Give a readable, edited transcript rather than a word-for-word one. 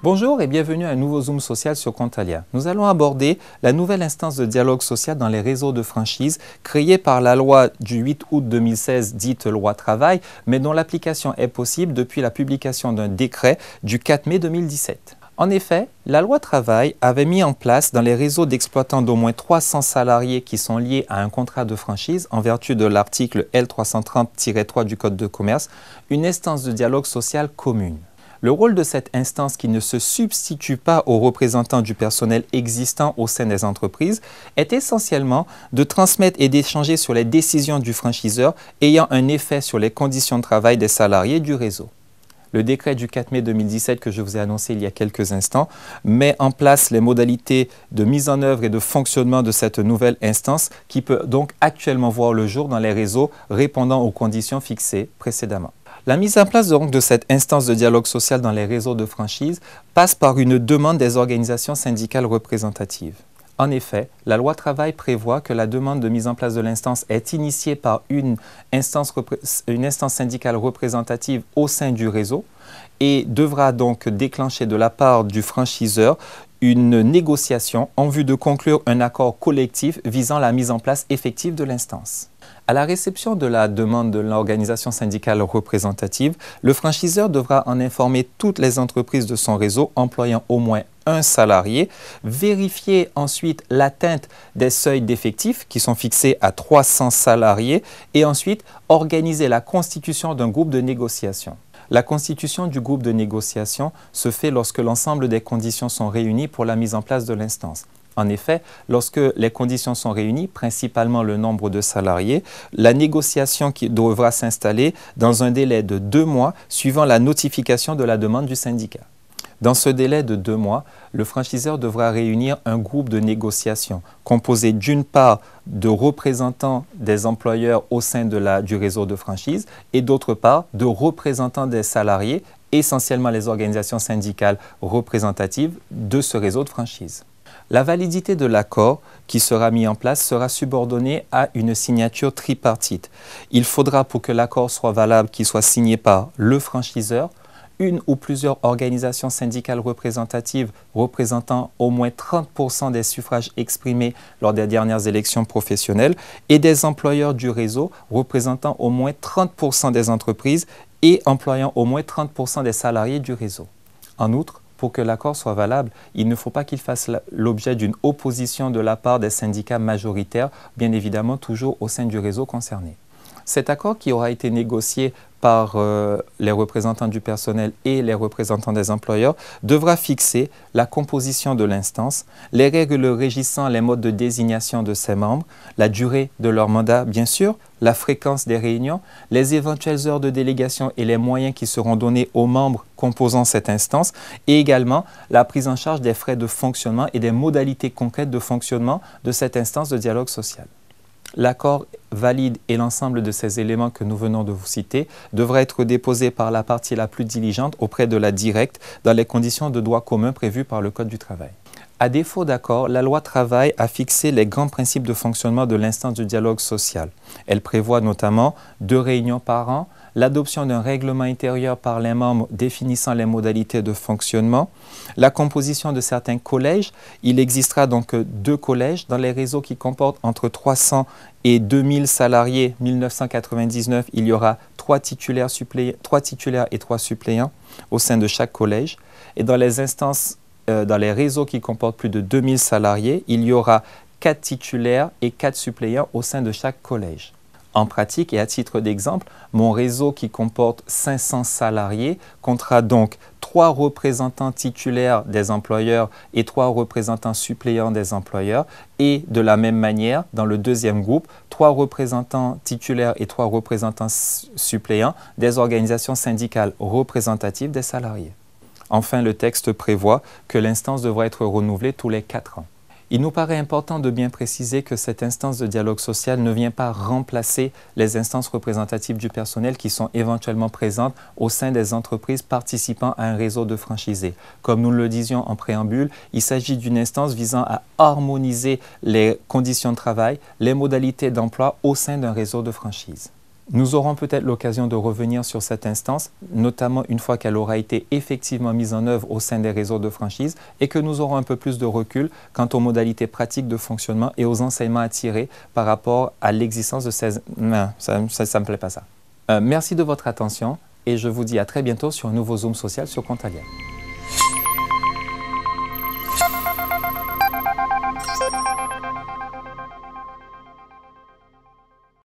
Bonjour et bienvenue à un nouveau Zoom social sur Contalia. Nous allons aborder la nouvelle instance de dialogue social dans les réseaux de franchise créée par la loi du 8 août 2016 dite loi travail, mais dont l'application est possible depuis la publication d'un décret du 4 mai 2017. En effet, la loi travail avait mis en place dans les réseaux d'exploitants d'au moins 300 salariés qui sont liés à un contrat de franchise en vertu de l'article L330-3 du Code de commerce, une instance de dialogue social commune. Le rôle de cette instance qui ne se substitue pas aux représentants du personnel existant au sein des entreprises est essentiellement de transmettre et d'échanger sur les décisions du franchiseur ayant un effet sur les conditions de travail des salariés du réseau. Le décret du 4 mai 2017 que je vous ai annoncé il y a quelques instants met en place les modalités de mise en œuvre et de fonctionnement de cette nouvelle instance qui peut donc actuellement voir le jour dans les réseaux répondant aux conditions fixées précédemment. La mise en place donc de cette instance de dialogue social dans les réseaux de franchise passe par une demande des organisations syndicales représentatives. En effet, la loi travail prévoit que la demande de mise en place de l'instance est initiée par une instance syndicale représentative au sein du réseau et devra donc déclencher de la part du franchiseur une négociation en vue de conclure un accord collectif visant la mise en place effective de l'instance. À la réception de la demande de l'organisation syndicale représentative, le franchiseur devra en informer toutes les entreprises de son réseau employant au moins un salarié, vérifier ensuite l'atteinte des seuils d'effectifs qui sont fixés à 300 salariés et ensuite organiser la constitution d'un groupe de négociation. La constitution du groupe de négociation se fait lorsque l'ensemble des conditions sont réunies pour la mise en place de l'instance. En effet, lorsque les conditions sont réunies, principalement le nombre de salariés, la négociation qui devra s'installer dans un délai de 2 mois suivant la notification de la demande du syndicat. Dans ce délai de 2 mois, le franchiseur devra réunir un groupe de négociation composé d'une part de représentants des employeurs au sein du réseau de franchise et d'autre part de représentants des salariés, essentiellement les organisations syndicales représentatives de ce réseau de franchise. La validité de l'accord qui sera mis en place sera subordonnée à une signature tripartite. Il faudra pour que l'accord soit valable qu'il soit signé par le franchiseur, une ou plusieurs organisations syndicales représentatives représentant au moins 30% des suffrages exprimés lors des dernières élections professionnelles et des employeurs du réseau représentant au moins 30% des entreprises et employant au moins 30% des salariés du réseau. En outre, pour que l'accord soit valable, il ne faut pas qu'il fasse l'objet d'une opposition de la part des syndicats majoritaires, bien évidemment toujours au sein du réseau concerné. Cet accord qui aura été négocié par les représentants du personnel et les représentants des employeurs devra fixer la composition de l'instance, les règles régissant les modes de désignation de ses membres, la durée de leur mandat bien sûr, la fréquence des réunions, les éventuelles heures de délégation et les moyens qui seront donnés aux membres composant cette instance et également la prise en charge des frais de fonctionnement et des modalités concrètes de fonctionnement de cette instance de dialogue social. L'accord valide et l'ensemble de ces éléments que nous venons de vous citer devra être déposé par la partie la plus diligente auprès de la directe dans les conditions de droit commun prévues par le Code du travail. À défaut d'accord, la loi travail a fixé les grands principes de fonctionnement de l'instance de dialogue social. Elle prévoit notamment 2 réunions par an, l'adoption d'un règlement intérieur par les membres définissant les modalités de fonctionnement, la composition de certains collèges. Il existera donc 2 collèges dans les réseaux qui comportent entre 300 et 2000 salariés. 1999, il y aura 3 titulaires et 3 suppléants au sein de chaque collège. Et dans les réseaux qui comportent plus de 2000 salariés, il y aura 4 titulaires et 4 suppléants au sein de chaque collège. En pratique, et à titre d'exemple, mon réseau qui comporte 500 salariés comptera donc 3 représentants titulaires des employeurs et 3 représentants suppléants des employeurs. Et de la même manière, dans le deuxième groupe, 3 représentants titulaires et 3 représentants suppléants des organisations syndicales représentatives des salariés. Enfin, le texte prévoit que l'instance devra être renouvelée tous les 4 ans. Il nous paraît important de bien préciser que cette instance de dialogue social ne vient pas remplacer les instances représentatives du personnel qui sont éventuellement présentes au sein des entreprises participant à un réseau de franchisés. Comme nous le disions en préambule, il s'agit d'une instance visant à harmoniser les conditions de travail, les modalités d'emploi au sein d'un réseau de franchise. Nous aurons peut-être l'occasion de revenir sur cette instance, notamment une fois qu'elle aura été effectivement mise en œuvre au sein des réseaux de franchise et que nous aurons un peu plus de recul quant aux modalités pratiques de fonctionnement et aux enseignements à tirer par rapport à l'existence de ces... Non, ça me plaît pas ça. Merci de votre attention et je vous dis à très bientôt sur un nouveau Zoom social sur Contalia.